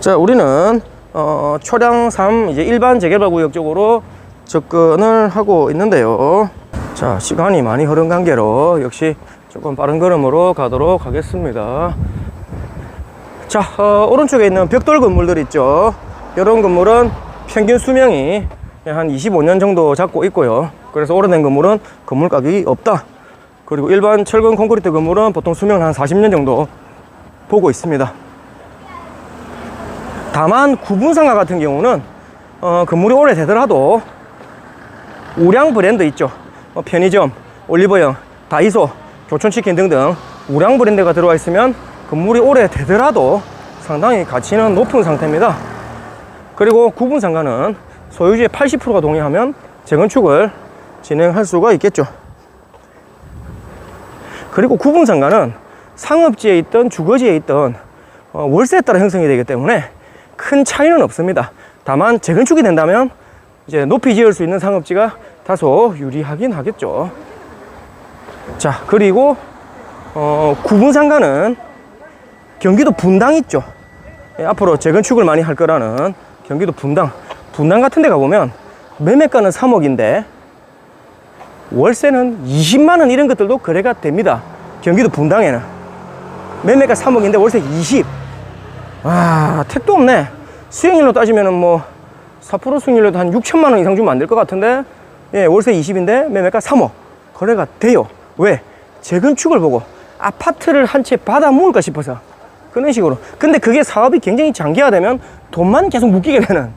자, 우리는 초량 3 이제 일반 재개발 구역 쪽으로 접근을 하고 있는데요. 자, 시간이 많이 흐른 관계로 역시 조금 빠른 걸음으로 가도록 하겠습니다. 자, 오른쪽에 있는 벽돌 건물들 있죠. 이런 건물은 평균 수명이 한 25년 정도 잡고 있고요. 그래서 오래된 건물은 건물 가격이 없다. 그리고 일반 철근 콘크리트 건물은 보통 수명은 한 40년 정도 보고 있습니다. 다만 구분상가 같은 경우는 건물이 오래되더라도 우량 브랜드 있죠. 편의점, 올리브영, 다이소, 교촌치킨 등등 우량 브랜드가 들어와 있으면 건물이 오래되더라도 상당히 가치는 높은 상태입니다. 그리고 구분상가는 소유주의 80%가 동의하면 재건축을 진행할 수가 있겠죠. 그리고 구분상가는 상업지에 있던 주거지에 있던 월세에 따라 형성이 되기 때문에 큰 차이는 없습니다. 다만 재건축이 된다면 이제 높이 지을 수 있는 상업지가 다소 유리하긴 하겠죠. 자, 그리고 구분상가는 경기도 분당 있죠. 앞으로 재건축을 많이 할 거라는 경기도 분당 같은 데 가보면 매매가는 3억인데 월세는 20만원 이런 것들도 거래가 됩니다. 경기도 분당에는 매매가 3억인데 월세 20. 와, 택도 없네. 수익률로 따지면은 뭐 4% 수익률로도 한 6천만원 이상 주면 안 될 것 같은데, 예, 월세 20인데 매매가 3억 거래가 돼요. 왜? 재건축을 보고 아파트를 한 채 받아 모을까 싶어서 그런 식으로. 근데 그게 사업이 굉장히 장기화되면 돈만 계속 묶이게 되는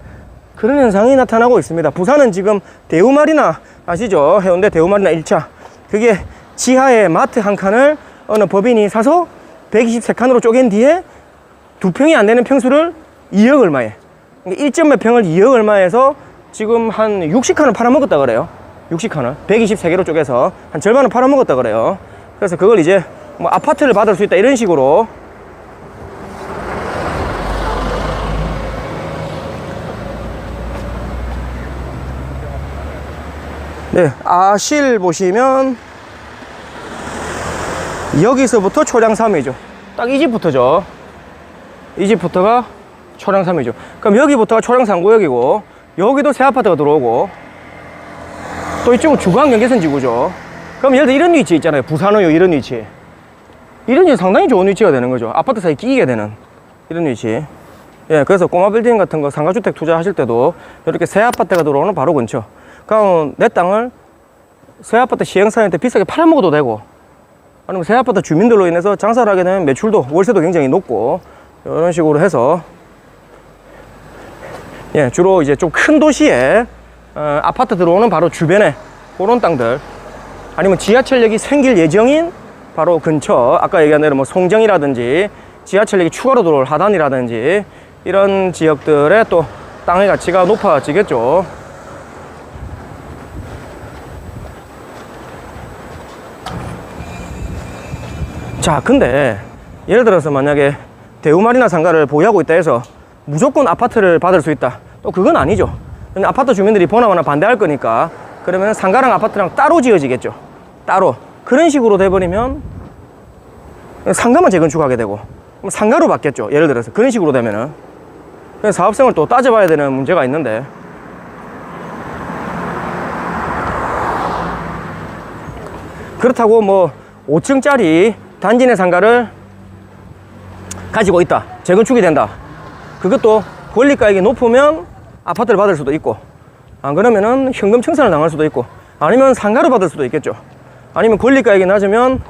그런 현상이 나타나고 있습니다. 부산은 지금 대우마리나 아시죠? 해운대 대우마리나 1차, 그게 지하에 마트 한 칸을 어느 법인이 사서 123칸으로 쪼갠 뒤에 2평이 안 되는 평수를 2억 얼마에, 1점 몇 평을 2억 얼마에서 지금 한 60칸을 팔아먹었다 그래요. 60칸을 123개로 쪼개서 한 절반을 팔아먹었다 그래요. 그래서 그걸 이제 뭐 아파트를 받을 수 있다 이런 식으로. 네, 아실 보시면 여기서부터 초량 3이죠. 딱 이 집부터죠. 이 집부터가 초량 3이죠. 그럼 여기부터가 초량 3구역이고 여기도 새 아파트가 들어오고 또 이쪽은 중앙 경계선 지구죠. 그럼 예를 들어 이런 위치 있잖아요. 부산호요, 이런 위치. 이런 위치 상당히 좋은 위치가 되는 거죠. 아파트 사이에 끼게 되는 이런 위치. 예, 그래서 꼬마 빌딩 같은 거 상가주택 투자하실 때도 이렇게 새 아파트가 들어오는 바로 근처. 그럼 내 땅을 새 아파트 시행사한테 비싸게 팔아먹어도 되고, 아니면 새 아파트 주민들로 인해서 장사를 하게 되면 매출도, 월세도 굉장히 높고, 이런 식으로 해서, 예, 주로 이제 좀 큰 도시에 아파트 들어오는 바로 주변에 그런 땅들, 아니면 지하철역이 생길 예정인 바로 근처, 아까 얘기한 대로 뭐 송정이라든지 지하철역이 추가로 들어올 하단이라든지 이런 지역들의 또 땅의 가치가 높아지겠죠. 자, 근데 예를 들어서 만약에 대우마리나 상가를 보유하고 있다 해서 무조건 아파트를 받을 수 있다, 또 그건 아니죠. 근데 아파트 주민들이 보나마나 반대할 거니까 그러면 상가랑 아파트랑 따로 지어지겠죠. 따로. 그런 식으로 돼버리면 상가만 재건축하게 되고 그럼 상가로 받겠죠. 예를 들어서 그런 식으로 되면은 사업성을 또 따져봐야 되는 문제가 있는데, 그렇다고 뭐 5층짜리 단지 내 상가를 가지고 있다, 재건축이 된다, 그것도 권리가액이 높으면 아파트를 받을 수도 있고, 안 그러면은 현금 청산을 당할 수도 있고, 아니면 상가로 받을 수도 있겠죠. 아니면 권리가액이 낮으면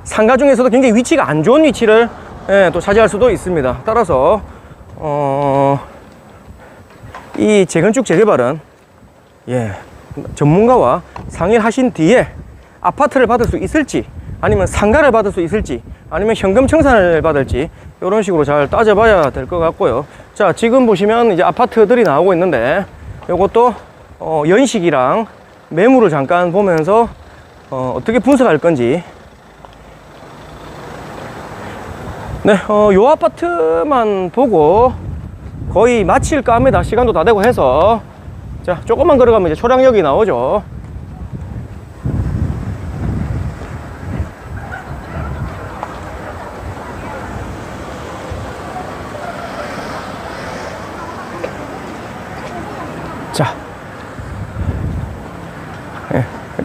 상가 중에서도 굉장히 위치가 안 좋은 위치를, 예, 또 차지할 수도 있습니다. 따라서 이 재건축 재개발은, 예, 전문가와 상의를 하신 뒤에 아파트를 받을 수 있을지, 아니면 상가를 받을 수 있을지, 아니면 현금 청산을 받을지, 이런 식으로 잘 따져봐야 될 것 같고요. 자, 지금 보시면 이제 아파트들이 나오고 있는데, 이것도 연식이랑 매물을 잠깐 보면서 어떻게 분석할 건지. 네, 요 아파트만 보고 거의 마칠까 합니다. 시간도 다 되고 해서. 자, 조금만 걸어가면 이제 초량역이 나오죠.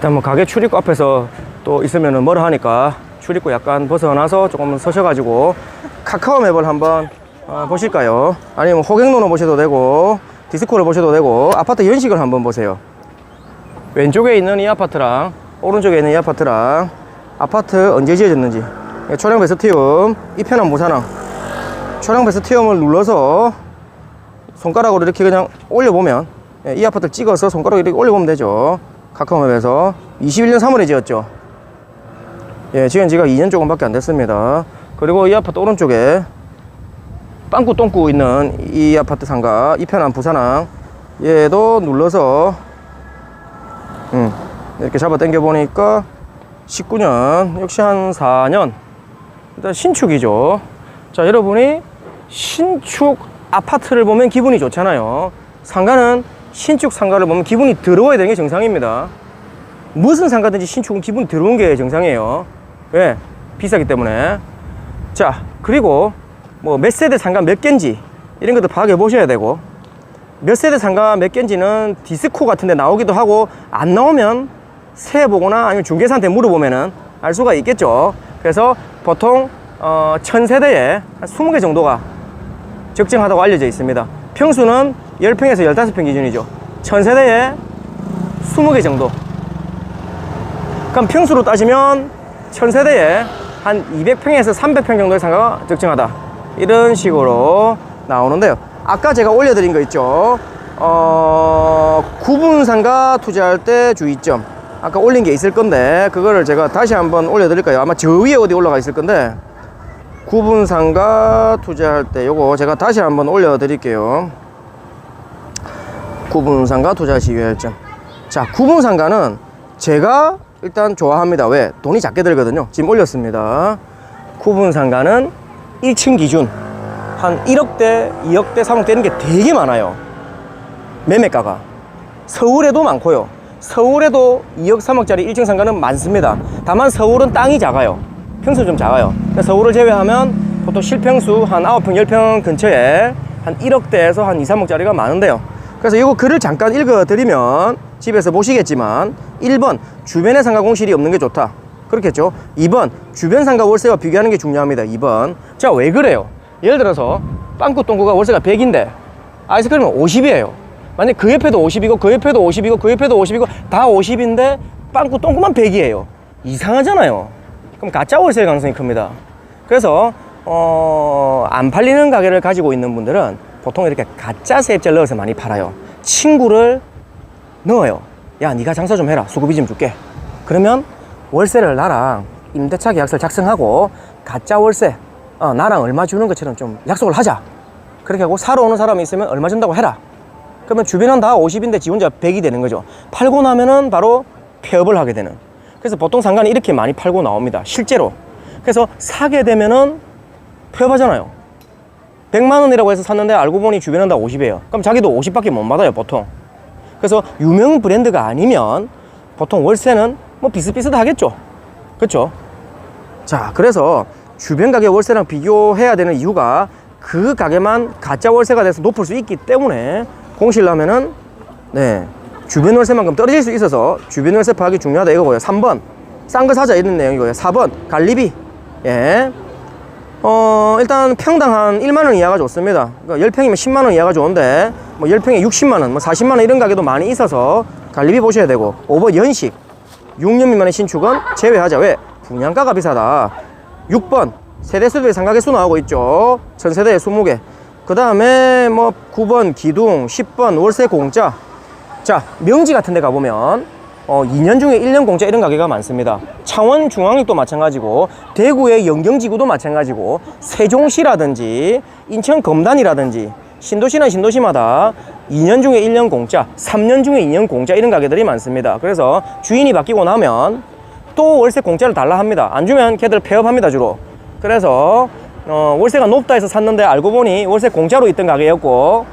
일단 뭐 가게 출입구 앞에서 또 있으면은 뭐라 하니까 출입구 약간 벗어나서 조금 서셔가지고 카카오 맵을 한번 보실까요? 아니면 호객노로 보셔도 되고 디스코를 보셔도 되고 아파트 연식을 한번 보세요. 왼쪽에 있는 이 아파트랑 오른쪽에 있는 이 아파트랑 아파트 언제 지어졌는지, 초량 베스티움, 이편한 무산항. 초량 베스티움을 눌러서 손가락으로 이렇게 그냥 올려보면, 이 아파트를 찍어서 손가락으로 이렇게 올려보면 되죠. 카카오맵에서 21년 3월에 지었죠. 지은 지가 2년 조금밖에 안 됐습니다. 그리고 이 아파트 오른쪽에 빵꾸 똥꾸 있는 이 아파트 상가 이편한 부산항, 얘도 눌러서 이렇게 잡아 당겨 보니까 19년, 역시 한 4년. 일단 신축이죠. 자, 여러분이 신축 아파트를 보면 기분이 좋잖아요. 상가는 신축 상가를 보면 기분이 더러워야 되는 게 정상입니다. 무슨 상가든지 신축은 기분이 더러운 게 정상이에요. 왜? 비싸기 때문에. 자, 그리고 뭐 몇 세대 상가 몇 개인지 이런 것도 파악해 보셔야 되고, 몇 세대 상가 몇 개인지는 디스코 같은 데 나오기도 하고, 안 나오면 세 보거나 아니면 중개사한테 물어보면은 알 수가 있겠죠. 그래서 보통 1000세대에 한 20개 정도가 적정하다고 알려져 있습니다. 평수는 10평에서 15평 기준이죠. 1000세대에 20개 정도. 그럼 평수로 따지면 1000세대에 한 200평에서 300평 정도의 상가가 적정하다, 이런 식으로 나오는데요. 아까 제가 올려드린 거 있죠. 구분 상가 투자할 때 주의점, 아까 올린 게 있을 건데 그거를 제가 다시 한번 올려드릴까요? 아마 저 위에 어디 올라가 있을 건데, 구분 상가 투자할 때 요거 제가 다시 한번 올려드릴게요. 구분 상가 투자 시 유의할 점. 자, 구분 상가는 제가 일단 좋아합니다. 왜? 돈이 작게 들거든요. 지금 올렸습니다. 구분 상가는 1층 기준 한 1억대, 2억대, 3억대 이런 게 되게 많아요. 매매가가. 서울에도 많고요. 서울에도 2억, 3억짜리 1층 상가는 많습니다. 다만 서울은 땅이 작아요. 평수 좀 작아요. 서울을 제외하면 보통 실평수 한 9평, 10평 근처에 한 1억대에서 한 2, 3억짜리가 많은데요. 그래서 이거 글을 잠깐 읽어드리면 집에서 보시겠지만, 1번 주변에 상가 공실이 없는 게 좋다, 그렇겠죠. 2번 주변 상가 월세와 비교하는 게 중요합니다. 2번. 자, 왜 그래요? 예를 들어서 빵꾸 똥꾸가 월세가 100인데 아이스크림은 50이에요 만약 그 옆에도 50이고 그 옆에도 50이고 그 옆에도 50이고 다 50인데 빵꾸 똥꾸만 100이에요 이상하잖아요. 그럼 가짜 월세일 가능성이 큽니다. 그래서 안 팔리는 가게를 가지고 있는 분들은 보통 이렇게 가짜 세입자를 넣어서 많이 팔아요. 친구를 넣어요. 야, 네가 장사 좀 해라, 수급이 좀 줄게. 그러면 월세를 나랑 임대차 계약서를 작성하고 가짜 월세, 나랑 얼마 주는 것처럼 좀 약속을 하자. 그렇게 하고 사러 오는 사람이 있으면 얼마 준다고 해라. 그러면 주변은 다 50인데 지 혼자 100이 되는 거죠. 팔고 나면은 바로 폐업을 하게 되는. 그래서 보통 상가는 이렇게 많이 팔고 나옵니다, 실제로. 그래서 사게 되면은 폐업하잖아요. 100만 원이라고 해서 샀는데 알고 보니 주변은 다 50이에요. 그럼 자기도 50밖에 못 받아요, 보통. 그래서 유명 브랜드가 아니면 보통 월세는 뭐 비슷비슷하겠죠. 그렇죠? 자, 그래서 주변 가게 월세랑 비교해야 되는 이유가 그 가게만 가짜 월세가 돼서 높을 수 있기 때문에 공실나면은 주변 월세만큼 떨어질 수 있어서 주변 월세 파악이 중요하다 이거고요. 3번 싼 거 사자 이런 내용이고요. 4번 관리비. 일단 평당 한 1만원 이하가 좋습니다. 그러니까 10평이면 10만원 이하가 좋은데 뭐 10평에 60만원, 뭐 40만원 이런 가게도 많이 있어서 관리비 보셔야 되고. 5번 연식 6년 미만의 신축은 제외하자. 왜? 분양가가 비싸다. 6번 세대수들이 상가계 수 나오고 있죠. 1000세대에 20개. 그 다음에 뭐 9번 기둥, 10번 월세 공짜. 자, 명지 같은 데 가보면 2년 중에 1년 공짜 이런 가게가 많습니다. 창원 중앙역도 마찬가지고, 대구의 영경지구도 마찬가지고, 세종시라든지 인천 검단이라든지 신도시나 신도시마다 2년 중에 1년 공짜, 3년 중에 2년 공짜 이런 가게들이 많습니다. 그래서 주인이 바뀌고 나면 또 월세 공짜를 달라 합니다. 안 주면 걔들 폐업합니다, 주로. 그래서 월세가 높다 해서 샀는데 알고 보니 월세 공짜로 있던 가게였고,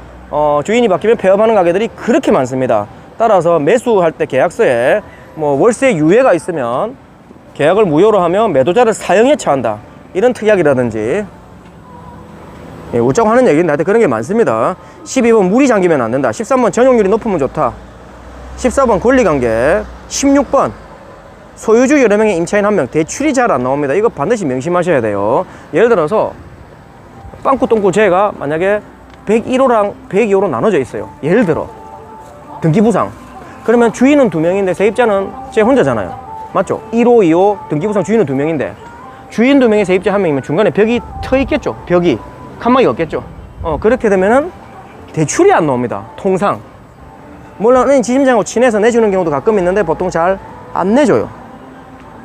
주인이 바뀌면 폐업하는 가게들이 그렇게 많습니다. 따라서 매수할 때 계약서에 뭐 월세 유예가 있으면 계약을 무효로 하면 매도자를 사형에 처한다, 이런 특약이라든지, 웃자고 하는 얘기는 나한테 그런 게 많습니다. 12번 물이 잠기면 안 된다. 13번 전용률이 높으면 좋다. 14번 권리관계. 16번 소유주 여러 명의 임차인 1명, 대출이 잘 안 나옵니다. 이거 반드시 명심하셔야 돼요. 예를 들어서 빵꾸 똥꾸 죄가 만약에 101호랑 102호로 나눠져 있어요. 예를 들어 등기부상, 그러면 주인은 2명인데 세입자는 제 혼자잖아요. 맞죠? 1호, 2호 등기부상 주인은 2명인데 주인 2명에 세입자 1명이면 중간에 벽이 터 있겠죠. 벽이 칸막이 없겠죠. 그렇게 되면은 대출이 안 나옵니다. 통상. 물론 지심장하고 친해서 내주는 경우도 가끔 있는데 보통 잘 안 내줘요.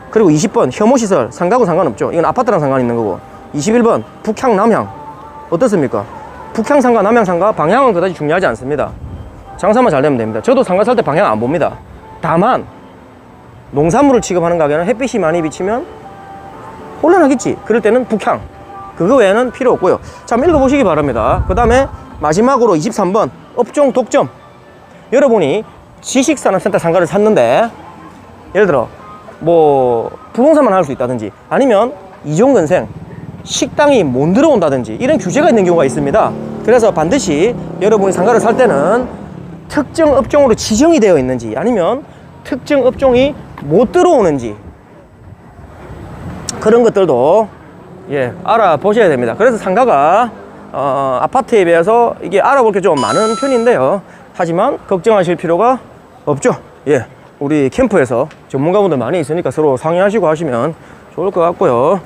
그리고 20번 혐오시설, 상가고 상관없죠. 이건 아파트랑 상관 있는 거고. 21번 북향, 남향 어떻습니까? 북향 상가, 남향 상가 방향은 그다지 중요하지 않습니다. 장사만 잘 되면 됩니다. 저도 상가 살 때 방향 안 봅니다. 다만 농산물을 취급하는 가게는 햇빛이 많이 비치면 혼란하겠지. 그럴 때는 북향, 그거 외에는 필요 없고요. 자, 한번 읽어보시기 바랍니다. 그 다음에 마지막으로 23번 업종 독점. 여러분이 지식산업센터 상가를 샀는데 예를 들어 뭐 부동산만 할 수 있다든지 아니면 이종건생 식당이 못 들어온다든지 이런 규제가 있는 경우가 있습니다. 그래서 반드시 여러분이 상가를 살 때는 특정 업종으로 지정이 되어 있는지 아니면 특정 업종이 못 들어오는지 그런 것들도 알아보셔야 됩니다. 그래서 상가가 아파트에 비해서 이게 알아볼 게 좀 많은 편인데요. 하지만 걱정하실 필요가 없죠. 우리 캠프에서 전문가분들 많이 있으니까 서로 상의하시고 하시면 좋을 것 같고요.